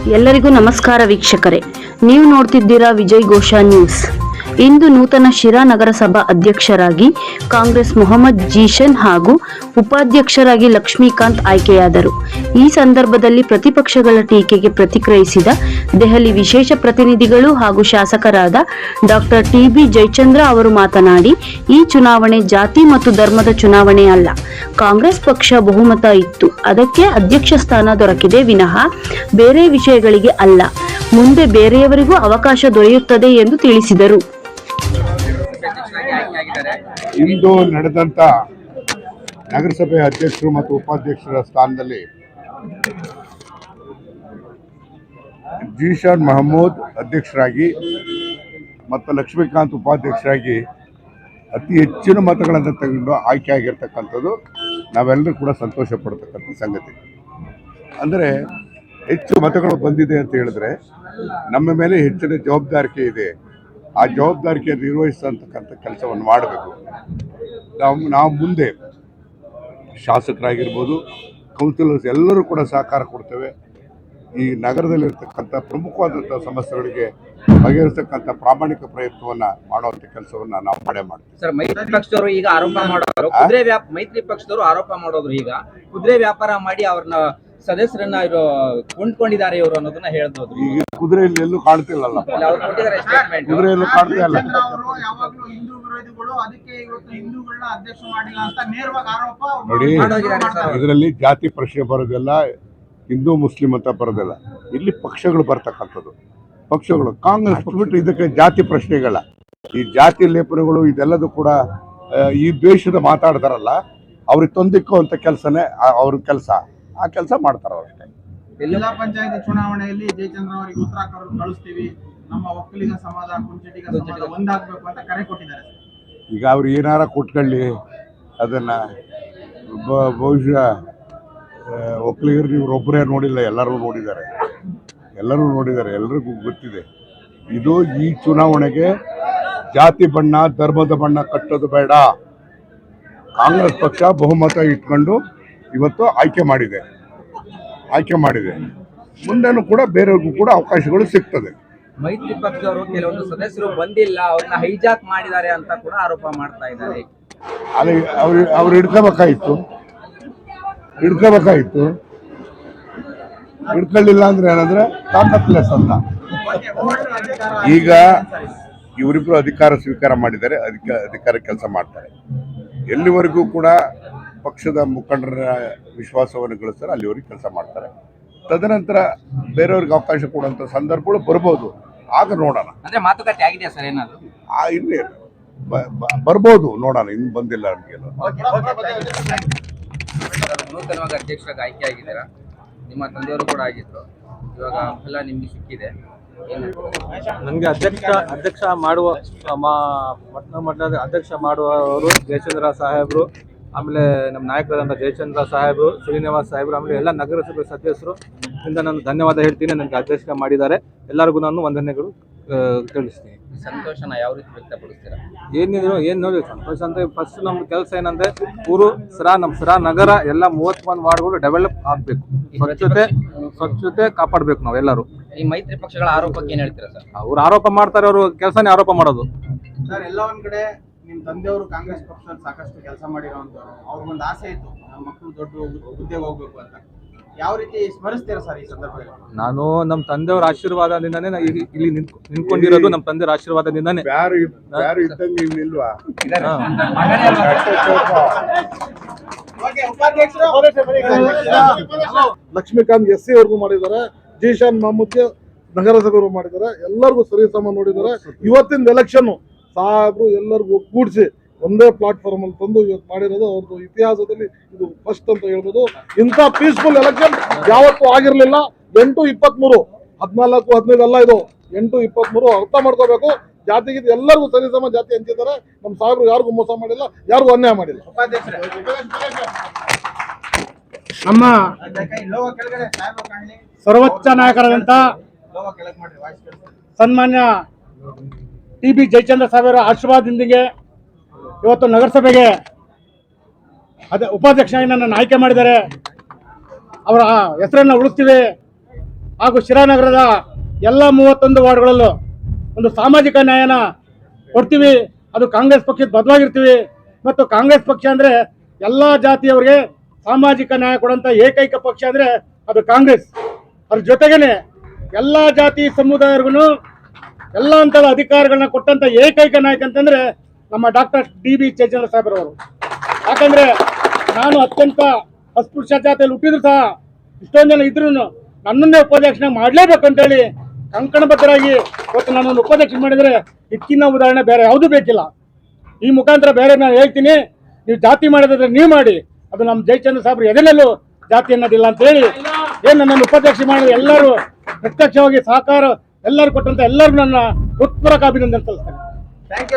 ಎಲ್ಲರಿಗೂ ನಮಸ್ಕಾರ ವೀಕ್ಷಕರೇ, ನೀವು ನೋಡ್ತಿದ್ದೀರಾ ವಿಜಯ್ ಘೋಷ ನ್ಯೂಸ್. ಇಂದು ನೂತನ ಶಿರಾ ನಗರಸಭಾ ಅಧ್ಯಕ್ಷರಾಗಿ ಕಾಂಗ್ರೆಸ್ ಮೊಹಮ್ಮದ್ ಜೀಶನ್ ಹಾಗೂ ಉಪಾಧ್ಯಕ್ಷರಾಗಿ ಲಕ್ಷ್ಮೀಕಾಂತ್ ಆಯ್ಕೆಯಾದರು. ಈ ಸಂದರ್ಭದಲ್ಲಿ ಪ್ರತಿಪಕ್ಷಗಳ ಟೀಕೆಗೆ ಪ್ರತಿಕ್ರಿಯಿಸಿದ ದೆಹಲಿ ವಿಶೇಷ ಪ್ರತಿನಿಧಿಗಳು ಹಾಗೂ ಶಾಸಕರಾದ ಡಾಕ್ಟರ್ ಟಿ.ಬಿ. ಜಯಚಂದ್ರ ಅವರು ಮಾತನಾಡಿ, ಈ ಚುನಾವಣೆ ಜಾತಿ ಮತ್ತು ಧರ್ಮದ ಚುನಾವಣೆ ಅಲ್ಲ. ಕಾಂಗ್ರೆಸ್ ಪಕ್ಷ ಬಹುಮತ ಇತ್ತು, ಅದಕ್ಕೆ ಅಧ್ಯಕ್ಷ ಸ್ಥಾನ ದೊರಕಿದೆ ವಿನಃ ಬೇರೆ ವಿಷಯಗಳಿಗೆ ಅಲ್ಲ. ಮುಂದೆ ಬೇರೆಯವರಿಗೂ ಅವಕಾಶ ದೊರೆಯುತ್ತದೆ ಎಂದು ತಿಳಿಸಿದರು. ಇಂದು ನಡೆದಂತ ನಗರಸಭೆ ಅಧ್ಯಕ್ಷರು ಮತ್ತು ಉಪಾಧ್ಯಕ್ಷರ ಸ್ಥಾನದಲ್ಲಿ ಜೀಶಾನ್ ಮಹಮೂದ್ ಅಧ್ಯಕ್ಷರಾಗಿ ಮತ್ತು ಲಕ್ಷ್ಮೀಕಾಂತ್ ಉಪಾಧ್ಯಕ್ಷರಾಗಿ ಅತಿ ಹೆಚ್ಚಿನ ಮತಗಳನ್ನು ತಗೊಂಡು ಆಯ್ಕೆ ಆಗಿರ್ತಕ್ಕಂಥದ್ದು ನಾವೆಲ್ಲರೂ ಕೂಡ ಸಂತೋಷ ಪಡ್ತಕ್ಕಂಥ ಸಂಗತಿ. ಅಂದರೆ ಹೆಚ್ಚು ಮತಗಳು ಬಂದಿದೆ ಅಂತ ಹೇಳಿದ್ರೆ ನಮ್ಮ ಮೇಲೆ ಹೆಚ್ಚಿನ ಜವಾಬ್ದಾರಿಕೆ ಇದೆ. ಆ ಜವಾಬ್ದಾರಿಕೆ ನಿರ್ವಹಿಸತಕ್ಕಂಥ ಕೆಲಸವನ್ನು ಮಾಡಬೇಕು. ನಾವು ಮುಂದೆ ಶಾಸಕರಾಗಿರ್ಬೋದು, ಕೌನ್ಸಿಲರ್ಸ್ ಎಲ್ಲರೂ ಕೂಡ ಸಹಕಾರ ಕೊಡ್ತೇವೆ. ಈ ನಗರದಲ್ಲಿರ್ತಕ್ಕಂಥ ಪ್ರಮುಖವಾದಂಥ ಸಮಸ್ಯೆಗಳಿಗೆ ಬಗೆಹರಿಸತಕ್ಕಂಥ ಪ್ರಾಮಾಣಿಕ ಪ್ರಯತ್ನವನ್ನು ಮಾಡುವಂಥ ಕೆಲಸವನ್ನು ನಾವು ಮಾಡ್ತೀವಿ. ಸರ್, ಮೈತ್ರಿ ಪಕ್ಷದವರು ಈಗ ಆರೋಪ ಮಾಡೋರು ಮೈತ್ರಿ ಪಕ್ಷದವರು ಆರೋಪ ಮಾಡೋದ್ರು ಈಗ ಕುದುರೆ ವ್ಯಾಪಾರ ಮಾಡಿ ಅವ್ರನ್ನ ಸದಸ್ಯರನ್ನ ಇವರು ಕೊಂಡ್ಕೊಂಡಿದ್ದಾರೆ ಇವರು ಅನ್ನೋದನ್ನ ಹೇಳ್ಬೋದು. ಈಗ ಕುದುರೆಯಲ್ಲಿ ಎಲ್ಲೂ ಕಾಣ್ತಿಲ್ಲಲ್ಲ, ಕುದುರೆಯಲ್ಲೂ ಕಾಣ್ತಾ ಇಲ್ಲ. ನೋಡಿ, ಇದರಲ್ಲಿ ಜಾತಿ ಪ್ರಶ್ನೆ ಬರೋದಿಲ್ಲ, ಹಿಂದೂ ಮುಸ್ಲಿಂ ಅಂತ ಬರೋದಿಲ್ಲ. ಇಲ್ಲಿ ಪಕ್ಷಗಳು ಬರ್ತಕ್ಕಂಥದ್ದು. ಪಕ್ಷಗಳು ಕಾಂಗ್ರೆಸ್ ಬಿಟ್ಟು ಇದಕ್ಕೆ ಜಾತಿ ಪ್ರಶ್ನೆಗಳ ಈ ಜಾತಿ ಲೇಪನಗಳು ಇದೆಲ್ಲದೂ ಕೂಡ ಈ ದ್ವೇಷದ ಮಾತಾಡ್ತಾರಲ್ಲ, ಅವ್ರಿಗೆ ತೊಂದಿಕ್ಕುವಂಥ ಕೆಲಸನೇ ಅವ್ರ ಕೆಲಸ. ಆ ಕೆಲಸ ಮಾಡ್ತಾರ ಅಷ್ಟೇ. ಜಿಲ್ಲಾ ಪಂಚಾಯತ್ ಚುನಾವಣೆಯಲ್ಲಿ ಜಯಚಂದ್ರ ಅವರಿಗೆ ಉತ್ತರ ಕಳಿಸ್ತೀವಿ, ನಮ್ಮ ಒಕ್ಕಲಿಗ ಸಮಾಜ ಕುಂಚಿಟಿಗ ಸಮಾಜ ಒಂದಾಗಬೇಕು ಅಂತ ಕರೆ ಕೊಟ್ಟಿದ್ದಾರೆ. ಈಗ ಅವ್ರು ಏನಾರ ಕೊಟ್ಕೊಳ್ಳಿ, ಅದನ್ನ ಬಹುಶಃ ಒಕ್ಕಲಿಗರು ಇವ್ರೊಬ್ಬರೇ ನೋಡಿಲ್ಲ, ಎಲ್ಲರೂ ನೋಡಿದ್ದಾರೆ, ಎಲ್ರಿಗೂ ಗೊತ್ತಿದೆ. ಇದು ಈ ಚುನಾವಣೆಗೆ ಜಾತಿ ಬಣ್ಣ ಧರ್ಮದ ಬಣ್ಣ ಕಟ್ಟೋದು ಬೇಡ. ಕಾಂಗ್ರೆಸ್ ಪಕ್ಷ ಬಹುಮತ ಇಟ್ಕೊಂಡು ಇವತ್ತು ಆಯ್ಕೆ ಮಾಡಿದೆ. ಮುಂದೆನೂ ಕೂಡ ಬೇರೆಯವ್ರಿಗೂ ಕೂಡ ಅವಕಾಶಗಳು ಸಿಗ್ತದೆ. ಮೈತ್ರಿ ಪಕ್ಷದವರು ಕೆಲವೊಂದು ಸದಸ್ಯರು ಬಂದಿಲ್ಲ, ಅವ್ರನ್ನ ಹೈಜಾಕ್ ಮಾಡಿದ್ದಾರೆ ಅಂತ ಕೂಡ ಆರೋಪ ಮಾಡ್ತಾ ಇದ್ದಾರೆ. ಅಲ್ಲಿ ಅವ್ರು ಹಿಡ್ಕೋಬೇಕಾಗಿತ್ತು, ಹಿಡ್ಕೊಳ್ಳಿಲ್ಲ ಅಂದ್ರೆ ಏನಂದ್ರೆ ತಾಕತ್ಲೆಸ್ ಅಂತ. ಈಗ ಇವರಿಬ್ರು ಅಧಿಕಾರ ಸ್ವೀಕಾರ ಮಾಡಿದ್ದಾರೆ, ಅಧಿಕಾರ ಕೆಲಸ ಮಾಡ್ತಾರೆ. ಎಲ್ಲಿವರೆಗೂ ಕೂಡ ಪಕ್ಷದ ಮುಖಂಡರ ವಿಶ್ವಾಸವನ್ನು ಗಳಿಸ್ತಾರೆ, ಅಲ್ಲಿವರೆಗೆ ಕೆಲಸ ಮಾಡ್ತಾರೆ. ತದನಂತರ ಬೇರೆಯವ್ರಿಗೆ ಅವಕಾಶ ಕೊಡುವಂಥ ಸಂದರ್ಭಗಳು ಬರ್ಬೋದು, ಆಗ ನೋಡೋಣ. ಅಂದ್ರೆ ಮಾತುಕತೆ ಆಗಿದೆಯಾ ಸರ್ ಏನಾದ್ರು? ಇಲ್ಲಿ ಬರ್ಬೋದು, ನೋಡೋಣ. ಇನ್ನು ಬಂದಿಲ್ಲ ನಮಗೆಲ್ಲ. ನೂತನವಾಗಿ ಅಧ್ಯಕ್ಷರಾಗಿ ಆಯ್ಕೆ ಆಗಿದ್ದೀರಾ, ನಿಮ್ಮ ತಂದೆಯವರು ಕೂಡ ಆಗಿದ್ರು, ಇವಾಗ ಫಲ ನಿಮ್ಗೆ ಸಿಕ್ಕಿದೆ. ನನಗೆ ಅಧ್ಯಕ್ಷ ಮಾಡುವ ಅಧ್ಯಕ್ಷ ಮಾಡುವವರು ಜಯಚಂದ್ರ ಸಾಹೇಬರು, ಆಮೇಲೆ ನಮ್ಮ ನಾಯಕರಾದಂಥ ಜಯಚಂದ್ರ ಸಾಹೇಬರು, ಶ್ರೀನಿವಾಸ್ ಸಾಹೇಬರು, ಆಮೇಲೆ ಎಲ್ಲ ನಗರಸಭೆ ಸದಸ್ಯರು ಇಂದ ನಾನು ಧನ್ಯವಾದ ಹೇಳ್ತೀನಿ. ನನಗೆ ಅಧ್ಯಕ್ಷ ಮಾಡಿದ್ದಾರೆ. ಎಲ್ಲರಿಗೂ ನಾನು ವಂದನೆಗಳು ತಿಳಿಸ್ತೀನಿ. ಸಂತೋಷನ ಯಾವ ರೀತಿ ವ್ಯಕ್ತಪಡಿಸ್ತೀರಾ? ಏನು ನೋಡಿ ಸಂತೋಷ ಅಂತ, ಫಸ್ಟ್ ನಮ್ಮ ಕೆಲಸ ಏನಂದ್ರೆ ನಮ್ಮ ಸಿರಾ ನಗರ ಎಲ್ಲ 31 ವಾರ್ಡ್ಗಳು ಡೆವಲಪ್ ಆಗಬೇಕು. ಸ್ವಚ್ಛತೆ ಕಾಪಾಡಬೇಕು ನಾವೆಲ್ಲರೂ. ಈ ಮೈತ್ರಿ ಪಕ್ಷಗಳ ಆರೋಪಕ್ಕೆ ಏನ್ ಹೇಳ್ತೀರಾ ಸರ್? ಅವ್ರು ಆರೋಪ ಮಾಡ್ತಾರೆ, ಅವರು ಕೆಲಸನೇ ಆರೋಪ ಮಾಡೋದು. ಸರ್, ಎಲ್ಲ ಒಂದ್ ಕಡೆ ನಿಮ್ ತಂದೆಯವರು ಕಾಂಗ್ರೆಸ್ ಪಕ್ಷದಲ್ಲಿ ಸಾಕಷ್ಟು ಕೆಲಸ ಮಾಡಿರೋಂಥವ್ರು, ಅವ್ರಿಗೊಂದು ಆಸೆ ಇತ್ತು ನಮ್ಮ ಮಕ್ಕಳು ದೊಡ್ಡ ಹುದ್ದೆಗೆ ಹೋಗ್ಬೇಕು ಅಂತ. ಯಾವ ರೀತಿ ಸ್ಮರಿಸ್ತೀರಾ ಸರ್ ಈ ಸಂದರ್ಭದಲ್ಲಿ? ನಾನು ನಮ್ಮ ತಂದೆಯವರ ಆಶೀರ್ವಾದದಿಂದಾನೇ ಇಲ್ಲಿ ನಿಂತ್ಕೊಂಡಿರೋದು. ನಮ್ಮ ತಂದೆಯವರ ಆಶೀರ್ವಾದದಿಂದಾನೇ. ಯಾರು ಇದ್ದಂಗೆ ಇಲ್ವಾ? ಲಕ್ಷ್ಮೀಕಾಂತ್ ಎಸ್ ಸಿ ಅವ್ರಿಗೂ ಮಾಡಿದ್ದಾರೆ, ಜೀಶಾನ್ ಮಹಮೂದ್ ನಗರಸಭೆಯವರು ಮಾಡಿದ್ದಾರೆ. ಎಲ್ಲರಿಗೂ ಸರಿಸಮ ನೋಡಿದ್ದಾರೆ. ಇವತ್ತಿನ ಎಲೆಕ್ಷನ್ ಸಾಹೇಬ್ರು ಎಲ್ಲರಿಗೂ ಒಗ್ಗೂಡಿಸಿ ಒಂದೇ ಪ್ಲಾಟ್ಫಾರ್ಮ್ ಅಲ್ಲಿ ತಂದು ಇವತ್ತು ಮಾಡಿರೋದು ಅವ್ರದ್ದು ಇತಿಹಾಸದಲ್ಲಿ ಇದು ಫಸ್ಟ್ ಅಂತ ಹೇಳ್ಬೋದು. ಇಂಥ ಪೀಸ್ಫುಲ್ ಎಲೆಕ್ಷನ್ ಯಾವತ್ತೂ ಆಗಿರ್ಲಿಲ್ಲ. 8-23 14-15 ಅಲ್ಲ, ಇದು 8-23. ಅರ್ಥ ಮಾಡ್ಕೋಬೇಕು. ಜಾತಿಗೆ ಎಲ್ಲರಿಗೂ ಸರಿಸಮ ಜಾತಿ ಹಂಚಿದ್ದಾರೆ. ನಮ್ಮ ಸಾಹೇಬ್ರು ಯಾರಿಗೂ ಮೋಸ ಮಾಡಿಲ್ಲ, ಯಾರಿಗೂ ಅನ್ಯಾಯ ಮಾಡಿಲ್ಲ. ನಮ್ಮ ಸರ್ವೋಚ್ಚ ನಾಯಕರಾದಂಥ ಸನ್ಮಾನ್ಯ ಟಿ.ಬಿ. ಜಯಚಂದ್ರ ಸಾಹೇಬರ ಆಶೀರ್ವಾದದೊಂದಿಗೆ ಇವತ್ತು ನಗರಸಭೆಗೆ ಉಪಾಧ್ಯಕ್ಷನಾಗಿ ನನ್ನನ್ನು ಆಯ್ಕೆ ಮಾಡಿದ್ದಾರೆ. ಅವರ ಹೆಸರನ್ನು ಉಳಿಸ್ತೀವಿ. ಹಾಗೂ ಶಿರಾನಗರದ ಎಲ್ಲ 31 ವಾರ್ಡ್ಗಳಲ್ಲೂ ಒಂದು ಸಾಮಾಜಿಕ ನ್ಯಾಯನ ಕೊಡ್ತೀವಿ. ಅದು ಕಾಂಗ್ರೆಸ್ ಪಕ್ಷದ ಬದ್ಧವಾಗಿರ್ತೀವಿ. ಮತ್ತು ಕಾಂಗ್ರೆಸ್ ಪಕ್ಷ ಅಂದರೆ ಎಲ್ಲ ಜಾತಿಯವರಿಗೆ ಸಾಮಾಜಿಕ ನ್ಯಾಯ ಕೊಡುವಂಥ ಏಕೈಕ ಪಕ್ಷ ಅಂದರೆ ಅದು ಕಾಂಗ್ರೆಸ್. ಅದ್ರ ಜೊತೆಗೇನೆ ಎಲ್ಲ ಜಾತಿ ಸಮುದಾಯರಿಗೂ ಎಲ್ಲ ಹಂತದ ಅಧಿಕಾರಗಳನ್ನ ಕೊಟ್ಟಂಥ ಏಕೈಕ ನಾಯಕ ಅಂತಂದರೆ ನಮ್ಮ ಡಾಕ್ಟರ್ DB ಜಯಚಂದ್ರ ಸಾಹೇಬ್ರವರು. ಯಾಕಂದರೆ ನಾನು ಅತ್ಯಂತ ಅಸ್ಪೃಶ್ಯ ಜಾತಿಯಲ್ಲಿ ಹುಟ್ಟಿದ್ರು ಸಹ ಇಷ್ಟೊಂದು ಜನ ಇದ್ರೂ ನನ್ನನ್ನೇ ಉಪಾಧ್ಯಕ್ಷನಾಗಿ ಮಾಡಲೇಬೇಕಂತೇಳಿ ಕಂಕಣಬದ್ಧರಾಗಿ ಇವತ್ತು ನನ್ನನ್ನು ಉಪಾಧ್ಯಕ್ಷ ಮಾಡಿದರೆ ಇದಕ್ಕಿನ್ನ ಉದಾಹರಣೆ ಬೇರೆ ಯಾವುದೂ ಬೇಕಿಲ್ಲ. ಈ ಮುಖಾಂತರ ಬೇರೆ ನಾನು ಹೇಳ್ತೀನಿ, ನೀವು ಜಾತಿ ಮಾಡಿದ್ರೆ ನೀವು ಮಾಡಿ, ಅದು ನಮ್ಮ ಜಯಚಂದ್ರ ಸಾಹೇಬ್ರು ಎದೆನಲ್ಲೂ ಜಾತಿ ಅನ್ನೋದಿಲ್ಲ ಅಂತ ಹೇಳಿ ಏನು ನನ್ನನ್ನು ಉಪಾಧ್ಯಕ್ಷ ಮಾಡಿದ್ರೆ ಎಲ್ಲರೂ ಪ್ರತ್ಯಕ್ಷವಾಗಿ ಸಹಕಾರ ಎಲ್ಲರೂ ಕೊಟ್ಟಂತ ಎಲ್ಲರಿಗೂ ನನ್ನ ಹೃತ್ಪೂರ್ವಕ ಅಭಿನಂದನೆ ಸಲ್ಲಿಸ್ತೇನೆ. Thank you.